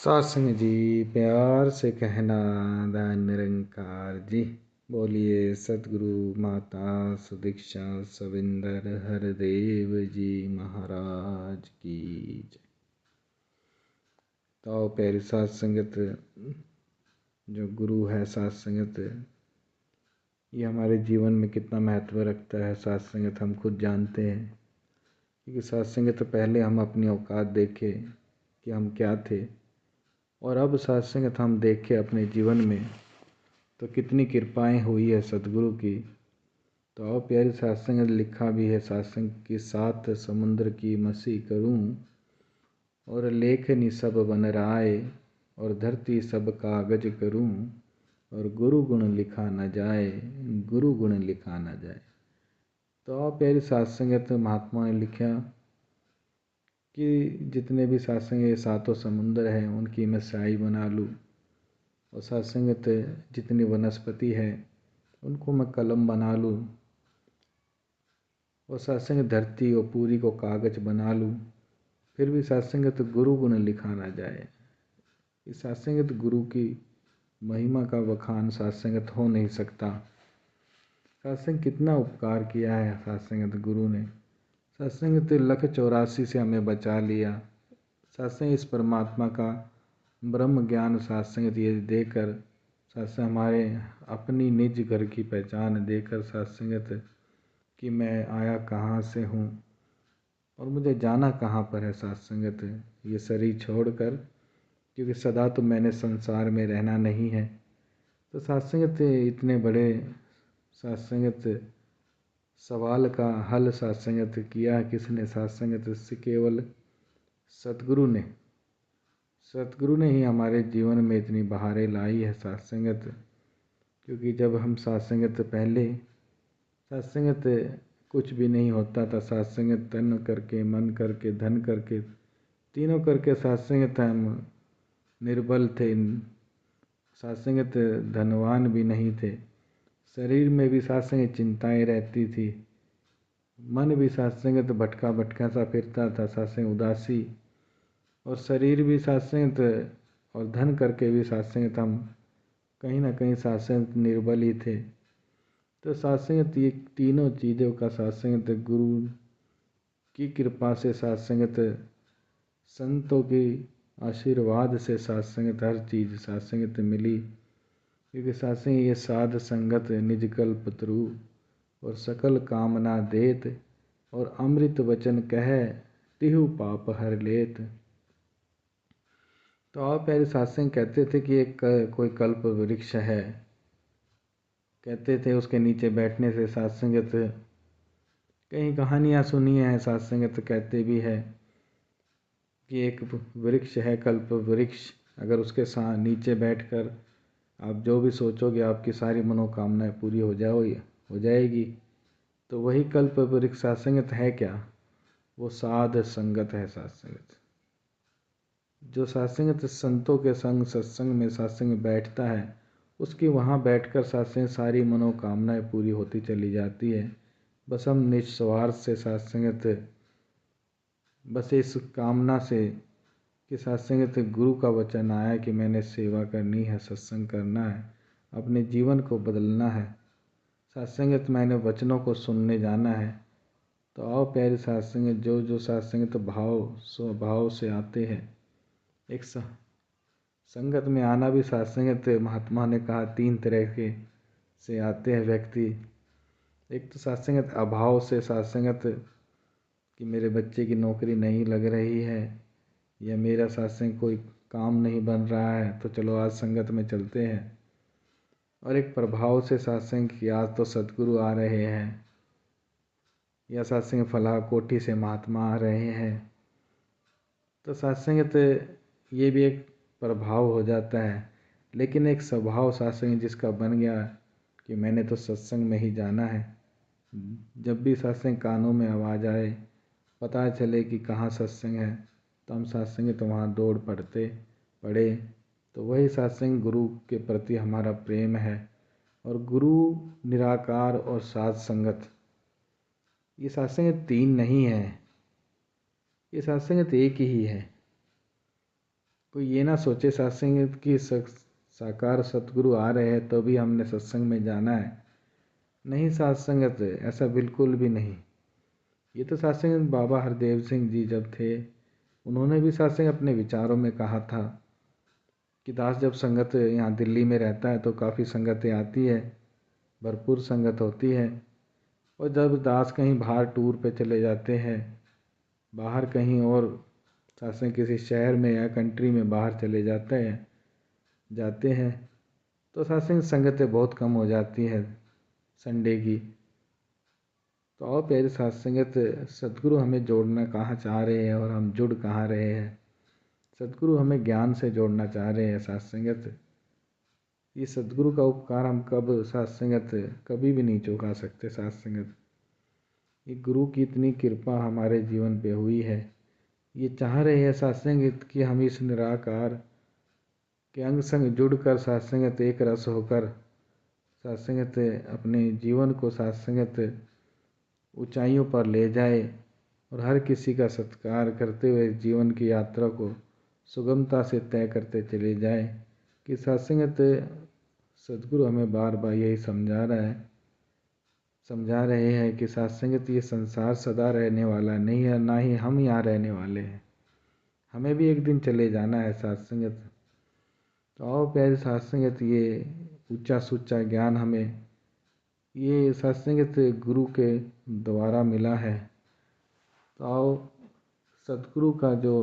सत्संग जी प्यार से कहना दान निरंकार जी। बोलिए सतगुरु माता सुदीक्षा सविंदर हरदेव जी महाराज की जय। तो प्यारी सत्संगत, जो गुरु है सत्संगत, ये हमारे जीवन में कितना महत्व रखता है। सत्संगत हम खुद जानते हैं, क्योंकि सत्संगत पहले हम अपनी औकात देखे कि हम क्या थे, और अब सत्संगत हम देखें अपने जीवन में तो कितनी कृपाएं हुई है सतगुरु की। तो आओ प्यारी सत्संगत, लिखा भी है सत्संग के साथ समुद्र की मसी करूं, और लेखनी सब बन राय, और धरती सब कागज करूं, और गुरु गुण लिखा न जाए, गुरु गुण लिखा न जाए। तो आओ प्यारी सत्संगत, महात्मा ने लिखा कि जितने भी सत्संग ये सातों समुंदर हैं उनकी मैं स्याही बना लूँ, और सत्संगत जितनी वनस्पति है उनको मैं कलम बना लूँ, और सत्संग धरती और पूरी को कागज बना लूँ, फिर भी सत्संगत गुरु गुण लिखा ना जाए। इस सत्संगत गुरु की महिमा का बखान सत्संगत हो नहीं सकता। सत्संग कितना उपकार किया है सत्संगत गुरु ने। सत्संगत 1,84,000 से हमें बचा लिया। सत्संग इस परमात्मा का ब्रह्म ज्ञान सत्संगत ये देकर, सत्संग हमारे अपनी निज घर की पहचान देकर सत्संगत कि मैं आया कहाँ से हूँ और मुझे जाना कहाँ पर है। सत्संगत ये शरीर छोड़कर, क्योंकि सदा तो मैंने संसार में रहना नहीं है। तो सत्संगत इतने बड़े सत्संगत सवाल का हल सत्संगत किया किसने? सत्संगत से केवल सतगुरु ने। सतगुरु ने ही हमारे जीवन में इतनी बहारें लाई है सत्संगत। क्योंकि जब हम सत्संगत पहले सत्संगत कुछ भी नहीं होता था, सत्संगत तन करके मन करके धन करके तीनों करके सत्संगत हम निर्बल थे। सत्संगत धनवान भी नहीं थे, शरीर में भी सत्संग चिंताएं रहती थी, मन भी सत्संगत भटका भटका सा फिरता था, सत्संग उदासी, और शरीर भी सत्संगत और धन करके भी सत्संगत हम कहीं ना कहीं सत्संगत निर्बल ही थे। तो सत्संगत ये तीनों चीज़ों का सत्संगत गुरु की कृपा से, सत्संगत संतों के आशीर्वाद से सत्संगत हर चीज़ सत्संगत मिली। क्योंकि सत्संग ये साध संगत निज कल्प तरु, और सकल कामना देत, और अमृत वचन कह तिहु पाप हर लेत। तो आप प्यारे सत्संग कहते थे कि एक कोई कल्प वृक्ष है, कहते थे उसके नीचे बैठने से सत्संगत, कई कहानियाँ सुनी हैं सत्संगत कहते भी है कि एक वृक्ष है कल्प वृक्ष, अगर उसके साथ नीचे बैठकर आप जो भी सोचोगे आपकी सारी मनोकामनाएं पूरी हो जाएगी। तो वही कल्प वृक्ष सत्संगत है क्या? वो साध संगत है सत्संगत। जो सत्संगत संतों के संग सत्संग में सत्संग बैठता है, उसकी वहाँ बैठकर सत्संग सारी मनोकामनाएं पूरी होती चली जाती है। बस हम निस्वार्थ से सत्संगत, बस इस कामना से कि सत्संगत गुरु का वचन आया कि मैंने सेवा करनी है, सत्संग करना है, अपने जीवन को बदलना है, सत्संगत मैंने वचनों को सुनने जाना है। तो आओ प्यारे सत्संगत, जो जो सत्संगत भाव स्वभाव से आते हैं, एक संगत में आना भी सत्संगत, महात्मा ने कहा 3 तरह के से आते हैं व्यक्ति। एक तो सत्संगत अभाव से, सत्संगत कि मेरे बच्चे की नौकरी नहीं लग रही है, या मेरा सत्संग कोई काम नहीं बन रहा है, तो चलो आज संगत में चलते हैं। और एक प्रभाव से सत्संग कि आज तो सतगुरु आ रहे हैं, या सत्संग फलाह कोठी से महात्मा आ रहे हैं। तो सत्संगत ये भी एक प्रभाव हो जाता है। लेकिन एक स्वभाव सत्संग जिसका बन गया कि मैंने तो सत्संग में ही जाना है, जब भी सत्संग कानों में आवाज़ आए, पता चले कि कहाँ सत्संग है, तो हम सत्संग तो वहाँ दौड़ पड़े। तो वही सत्संग गुरु के प्रति हमारा प्रेम है। और गुरु निराकार और साध संगत, ये सत्संग 3 नहीं है, ये सत्संग एक ही है। कोई ये ना सोचे सत्संग की साकार सतगुरु आ रहे हैं तो भी हमने सत्संग में जाना है। नहीं साथ संगत, ऐसा बिल्कुल भी नहीं। ये तो सत्संग बाबा हरदेव सिंह जी जब थे, उन्होंने भी सत्संग अपने विचारों में कहा था कि दास जब संगत यहाँ दिल्ली में रहता है तो काफ़ी संगतें आती है, भरपूर संगत होती है। और जब दास कहीं बाहर टूर पे चले जाते हैं, बाहर कहीं और सत्संग किसी शहर में या कंट्री में बाहर चले जाते हैं तो सत्संग संगतें बहुत कम हो जाती है संडे की। तो आओ प्यारे साथ संगत, सदगुरु हमें जोड़ना कहाँ चाह रहे हैं और हम जुड़ कहाँ रहे हैं। सदगुरु हमें ज्ञान से जोड़ना चाह रहे हैं साथ संगत। ये सदगुरु का उपकार हम साथ संगत कभी भी नहीं चुका सकते साथ संगत। ये गुरु की इतनी कृपा हमारे जीवन पे हुई है। ये चाह रहे हैं साथ संगत कि हम इस निराकार के अंग संग जुड़कर साथ संगत एक रस होकर साथ संगत अपने जीवन को साथ संगत ऊंचाइयों पर ले जाए और हर किसी का सत्कार करते हुए जीवन की यात्रा को सुगमता से तय करते चले जाए। कि सत्संगत सदगुरु हमें बार बार यही समझा रहे हैं कि सत्संगत ये संसार सदा रहने वाला नहीं है, ना ही हम यहाँ रहने वाले हैं। हमें भी एक दिन चले जाना है सत्संगत। तो आओ प्यारे सत्संगत, ये ऊंचा सुच्चा ज्ञान हमें ये सत्संगत गुरु के द्वारा मिला है। तो आओ सतगुरु का जो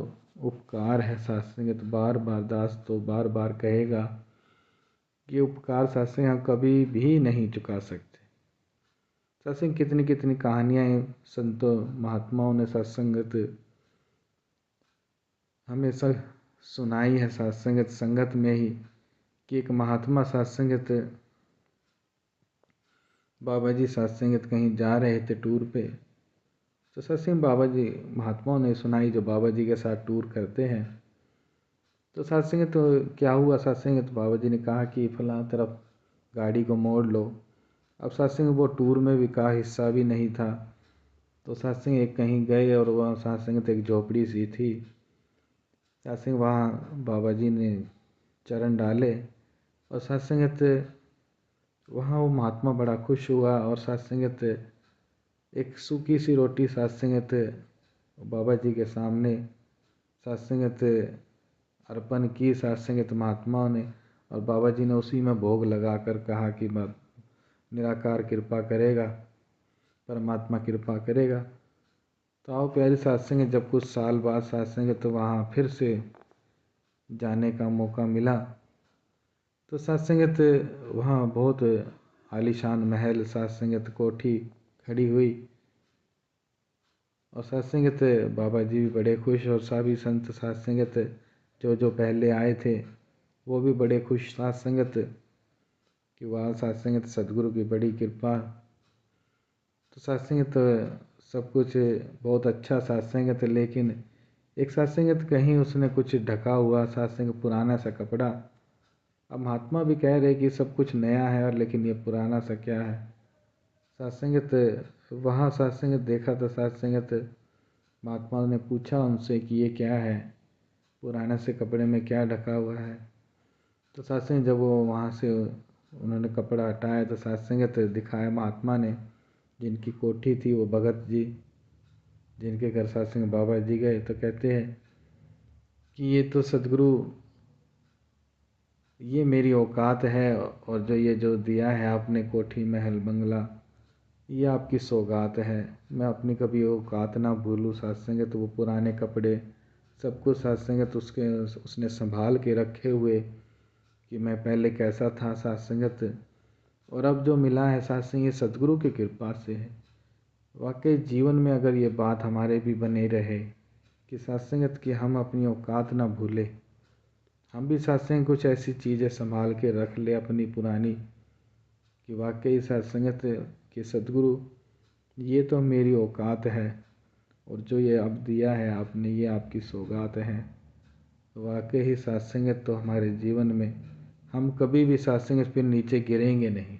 उपकार है सत्संगत, बार बार दास तो बार बार कहेगा कि उपकार सत्संग हम कभी भी नहीं चुका सकते। सत्संग कितनी कितनी कहानियाँ संतों महात्माओं ने सत्संगत हमें सब सुनाई है सत्संगत संगत में ही। कि एक महात्मा सत्संगत बाबा जी सत्संगत कहीं जा रहे थे टूर पे, तो सत्संग बाबा जी महात्माओं ने सुनाई जो बाबा जी के साथ टूर करते हैं। तो सत्संग तो क्या हुआ, सत्संग तो बाबा जी ने कहा कि फलां तरफ गाड़ी को मोड़ लो। अब सत्संग वो टूर में भी का हिस्सा भी नहीं था। तो सत्संग एक कहीं गए और वहाँ सत्संग एक झोपड़ी सी थी। सत्संग वहाँ बाबा जी ने चरण डाले और सत्संगत वहाँ वो महात्मा बड़ा खुश हुआ और सत्संगत एक सूखी सी रोटी सत्संगत बाबा जी के सामने सत्संगत अर्पण की सत्संगत महात्माओं ने। और बाबा जी ने उसी में भोग लगाकर कहा कि निराकार कृपा करेगा, परमात्मा कृपा करेगा। तो आओ प्यारी सत्संग, जब कुछ साल बाद सत्संग तो वहाँ फिर से जाने का मौका मिला तो सत्संगत वहाँ बहुत आलीशान महल सत्संगत कोठी खड़ी हुई और सत्संगत बाबा जी भी बड़े खुश और सभी संत सत्संगत जो पहले आए थे वो भी बड़े खुश सत्संगत कि वह सत्संगत सदगुरु की बड़ी कृपा। तो सत्संगत सब कुछ बहुत अच्छा सत्संगत, लेकिन एक सत्संगत कहीं उसने कुछ ढका हुआ सत्संग पुराना सा कपड़ा। अब महात्मा भी कह रहे कि सब कुछ नया है और लेकिन ये पुराना सा क्या है। सत्संगत वहाँ सत्संगत देखा तो सत्संगत महात्मा ने पूछा उनसे कि ये क्या है, पुराने से कपड़े में क्या ढका हुआ है। तो सत्संग जब वो वहाँ से उन्होंने कपड़ा हटाया तो सत्संगत दिखाया महात्मा ने, जिनकी कोठी थी वो भगत जी, जिनके घर सत्संग बाबा जी गए तो कहते हैं कि ये तो सदगुरु ये मेरी औकात है और जो दिया है आपने कोठी महल बंगला ये आपकी सौगात है। मैं अपनी कभी औकात ना भूलूँ। सत्संगत वो पुराने कपड़े सब कुछ सत्संगत उसने संभाल के रखे हुए कि मैं पहले कैसा था सत्संगत और अब जो मिला है सत्संग ये सदगुरु की कृपा से है। वाकई जीवन में अगर ये बात हमारे भी बने रहे कि सत्संगत की हम अपनी औकात ना भूले, हम भी सत्संग कुछ ऐसी चीज़ें संभाल के रख ले अपनी पुरानी कि वाकई सत्संगत कि सदगुरु ये तो मेरी औकात है और जो ये अब दिया है आपने ये आपकी सौगात है। वाकई ही सत्संगत तो हमारे जीवन में हम कभी भी सत्संग फिर नीचे गिरेंगे नहीं,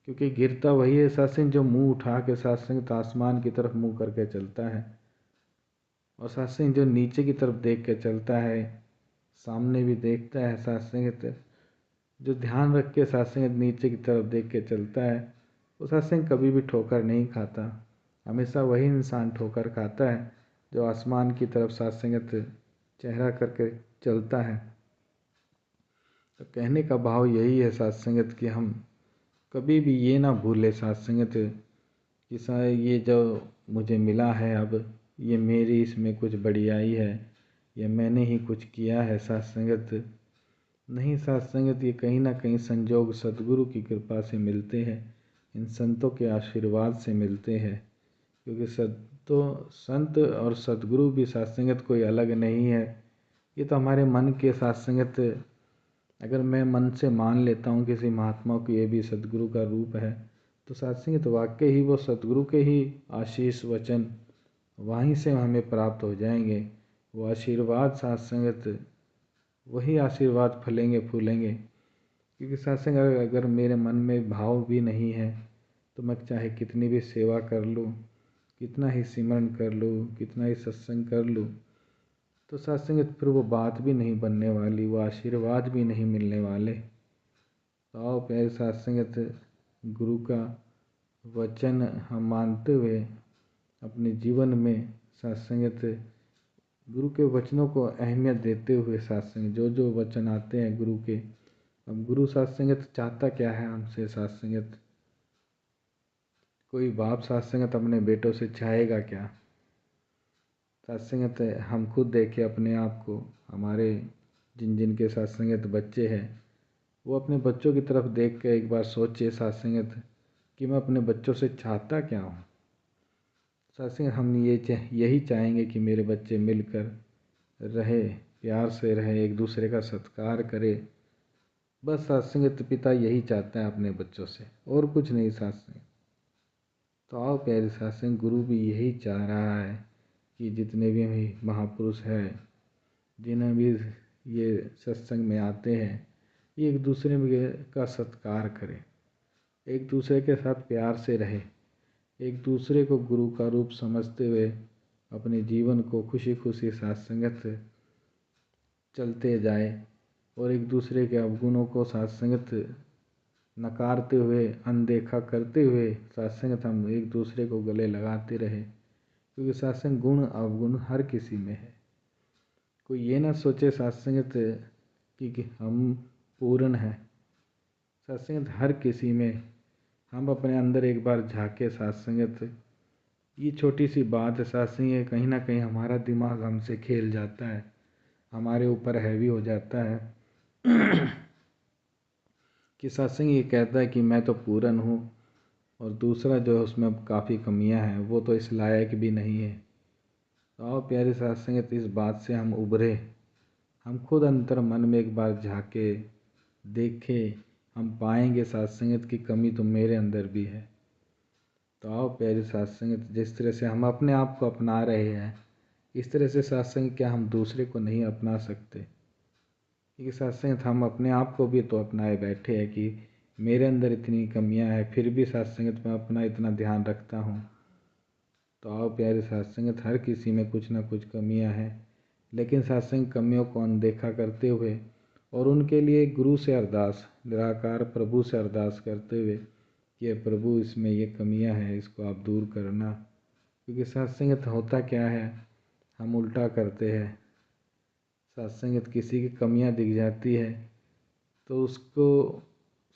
क्योंकि गिरता वही है सत्संग जो मुंह उठा के सत्संग आसमान की तरफ मुंह करके चलता है और सत्संग जो नीचे की तरफ देख के चलता है सामने भी देखता है सत्संग, जो ध्यान रख के सत्संग नीचे की तरफ देख के चलता है वो सत्संग कभी भी ठोकर नहीं खाता। हमेशा वही इंसान ठोकर खाता है जो आसमान की तरफ सत्संग चेहरा करके चलता है। तो कहने का भाव यही है सत्संगत कि हम कभी भी ये ना भूले सत्संगत कि ये जो मुझे मिला है अब ये मेरी इसमें कुछ बढ़ियाई है, ये मैंने ही कुछ किया है सत्संगत नहीं। सत्संगत ये कहीं ना कहीं संजोग सद्गुरु की कृपा से मिलते हैं, इन संतों के आशीर्वाद से मिलते हैं, क्योंकि संत और सद्गुरु भी सत्संगत कोई अलग नहीं है। ये तो हमारे मन के सत्संगत, अगर मैं मन से मान लेता हूँ किसी महात्मा को ये भी सद्गुरु का रूप है तो सत्संगत वाकई ही वो सद्गुरु के ही आशीष वचन वहीं से हमें प्राप्त हो जाएंगे। वो आशीर्वाद सत्संगत वही आशीर्वाद फलेंगे फूलेंगे, क्योंकि सत्संग अगर मेरे मन में भाव भी नहीं है तो मैं चाहे कितनी भी सेवा कर लूँ, कितना ही सिमरन कर लूँ, कितना ही सत्संग कर लूँ, तो सत्संग फिर वो बात भी नहीं बनने वाली, वो आशीर्वाद भी नहीं मिलने वाले। तो आओ प्यारे सत्संगत गुरु का वचन हम मानते हुए अपने जीवन में सत्संगत गुरु के वचनों को अहमियत देते हुए सत्संग जो वचन आते हैं गुरु के, अब गुरु सत्संगत चाहता क्या है हमसे सत्संगत, कोई बाप सत्संगत अपने बेटों से चाहेगा क्या? सत्संगत हम खुद देखें अपने आप को, हमारे जिन के सत्संगत बच्चे हैं वो अपने बच्चों की तरफ देख के एक बार सोचे सत्संगत कि मैं अपने बच्चों से चाहता क्या हूँ। सत्संगत हम यही चाहेंगे कि मेरे बच्चे मिलकर रहे, प्यार से रहे, एक दूसरे का सत्कार करे, बस सत्संगत पिता यही चाहता है अपने बच्चों से, और कुछ नहीं सत्संग। तो आओ प्यारे सत्संग गुरु भी यही चाह रहा है कि जितने भी महापुरुष हैं, जिन्हें भी ये सत्संग में आते हैं, ये एक दूसरे का सत्कार करें, एक दूसरे के साथ प्यार से रहे, एक दूसरे को गुरु का रूप समझते हुए अपने जीवन को खुशी खुशी सत्संगत चलते जाए, और एक दूसरे के अवगुणों को सत्संगत नकारते हुए, अनदेखा करते हुए सत्संगत हम एक दूसरे को गले लगाते रहे, क्योंकि सत्संग गुण अवगुण हर किसी में है। कोई ये ना सोचे सत्संगत कि हम पूर्ण हैं, सत्संगत हर किसी में, हम अपने अंदर एक बार झांके सत्संगत, ये छोटी सी बात है सत्संग है, कहीं ना कहीं हमारा दिमाग हमसे खेल जाता है, हमारे ऊपर हैवी हो जाता है कि सत्संग ये कहता है कि मैं तो पूर्ण हूँ और दूसरा जो है उसमें काफ़ी कमियां हैं, वो तो इस लायक भी नहीं है। तो आओ प्यारे सत्संगत इस बात से हम उभरे, हम खुद अंतर मन में एक बार झांके देखें, हम पाएंगे सत्संगत की कमी तो मेरे अंदर भी है। तो आओ प्यारे सत्संगत जिस तरह से हम अपने आप को अपना रहे हैं, इस तरह से सत्संग क्या हम दूसरे को नहीं अपना सकते? क्योंकि सत्संगत हम अपने आप को भी तो अपनाए बैठे हैं कि मेरे अंदर इतनी कमियां हैं, फिर भी सत्संगत में अपना इतना ध्यान रखता हूँ। तो आओ प्यारे सत्संगत हर किसी में कुछ ना कुछ कमियां हैं, लेकिन सत्संग कमियों को अनदेखा करते हुए और उनके लिए गुरु से अरदास, निराकार प्रभु से अरदास करते हुए कि प्रभु इसमें ये कमियां हैं, इसको आप दूर करना। क्योंकि सत्संगत होता क्या है, हम उल्टा करते हैं, सत्संगत किसी की कमियां दिख जाती है तो उसको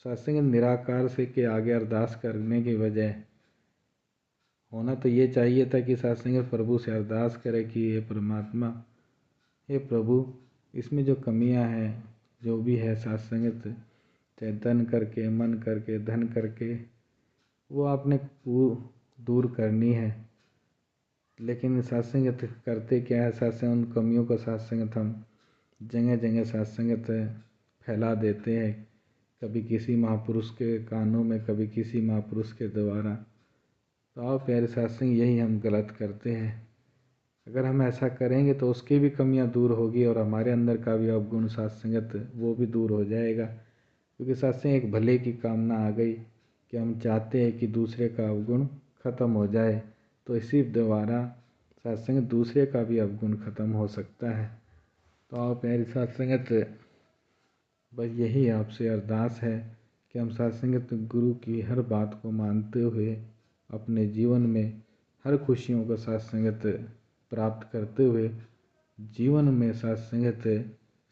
सत्संगत निराकार से के आगे अरदास करने की बजाय होना तो ये चाहिए था कि सत्संगत प्रभु से अरदास करे कि हे परमात्मा, हे प्रभु, इसमें जो कमियां हैं, जो भी है सत्संगत, चाहे तन करके, मन करके, धन करके, वो आपने दूर करनी है। लेकिन सत्संगत करते क्या है, सत्संग उन कमियों को सत्संगत हम जगह जगह सत्संगत फैला देते हैं, कभी किसी महापुरुष के कानों में, कभी किसी महापुरुष के द्वारा। तो आओ प्यारे सत्संग यही हम गलत करते हैं। अगर हम ऐसा करेंगे तो उसकी भी कमियां दूर होगी और हमारे अंदर का भी अवगुण सत्संगत वो भी दूर हो जाएगा। क्योंकि सत्संग एक भले की कामना आ गई कि हम चाहते हैं कि दूसरे का अवगुण खत्म हो जाए, तो इसी द्वारा सत्संग दूसरे का भी अवगुण खत्म हो सकता है। तो आओ प्यारी साथ संगत, बस यही आपसे अरदास है कि हम साथ संगत गुरु की हर बात को मानते हुए अपने जीवन में हर खुशियों को साथ संगत प्राप्त करते हुए जीवन में साथ संगत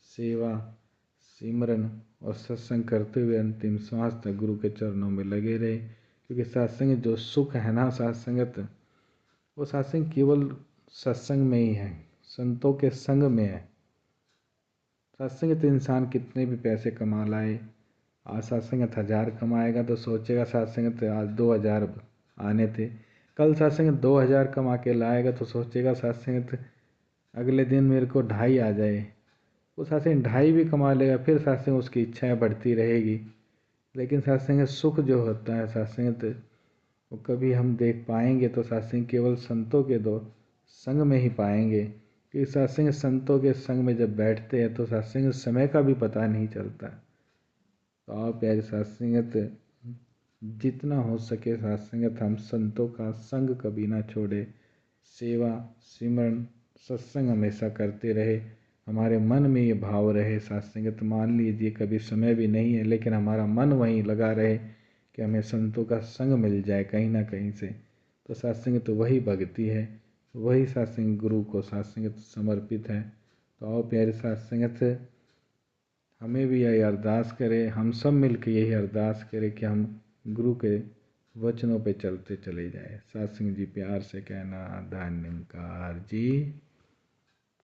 सेवा, सिमरन और सत्संग करते हुए अंतिम श्वास तक गुरु के चरणों में लगे रहे। क्योंकि सत्संग जो सुख है ना साथ संगत, वो सत्संग केवल सत्संग में ही है, संतों के संग में है। सत्संग इंसान कितने भी पैसे कमा लाए, आज सत्संग 1000 कमाएगा तो सोचेगा सत्संग आज 2000 आने थे, कल सत्संग 2000 कमा के लाएगा तो सोचेगा सत्संग अगले दिन मेरे को 2.5 आ जाए। वो सत्संग 2.5 भी कमा लेगा, फिर सत्संग उसकी इच्छाएं बढ़ती रहेगी। लेकिन सत्संग सुख जो होता है सत्संग वो कभी हम देख पाएंगे तो सत्संग केवल संतों के दो संग में ही पाएंगे। कि सत्संग संतों के संग में जब बैठते हैं तो सत्संग समय का भी पता नहीं चलता। तो आप प्यारे सत्संगत, जितना हो सके सत्संगत हम संतों का संग कभी ना छोड़े, सेवा सिमरन सत्संग हमेशा करते रहे, हमारे मन में ये भाव रहे सत्संगत। मान लीजिए कभी समय भी नहीं है लेकिन हमारा मन वहीं लगा रहे कि हमें संतों का संग मिल जाए कहीं ना कहीं से। तो सत्संग तो वही भक्ति है, वही सत्संग गुरु को सत्संगत समर्पित है। तो आओ प्यारे सत्संगत, हमें भी यही अरदास करें, हम सब मिलकर यही अरदास करें कि हम गुरु के वचनों पे चलते चले जाएं। सत्संग जी प्यार से कहना, धन्यकार जी।